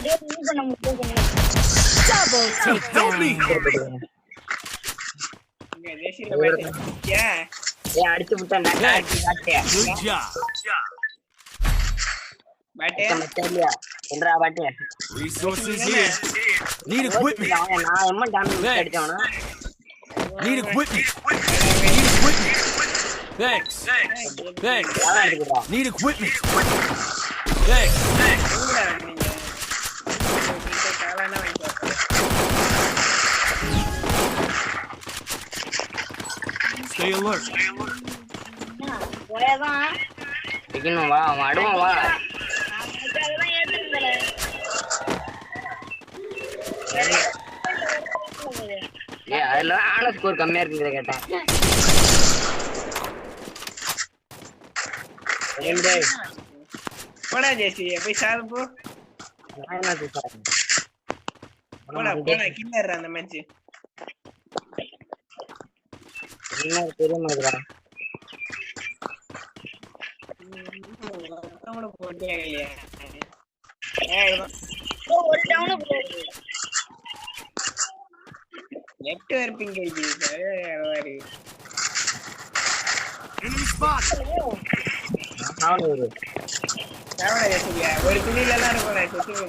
Double takedown. அடிச்சு விட்டான். Good job. Resources here. Need equipment. நான் எம்மன் damage அடிச்சவனா? Need equipment. Need equipment. Thanks. Thanks. Need equipment. Thanks. Stay alert. பிகினும் வா, அவன் அடுவான் வா. அதுல ஆன ஸ்கோர் கம்மியா இருக்குங்கிறத கேட்டேன். போடா ஜெசி போய் சாவு போ. நான் என்ன சொல்றேன்? போடா கில்லர் அந்த மேட்ச். என்ன பெரிய மாதிரிடா. அவன போடியா இல்லையா? ஒரு டவுன் போடு. நெட்வொர்க் பிங் ஐடி சரி. Enemy spot. நானே ஒரு சாவடா ஜெசியா ஒரு துணில எல்லாம் இருக்கும்டா சுத்துங்க.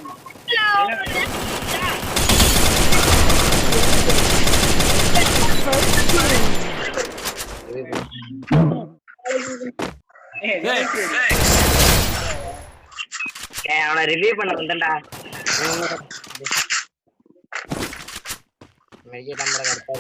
அவனை ரிவ்யூ பண்ண வந்தேன்டா. மெய்ய நம்பரை கரெக்டா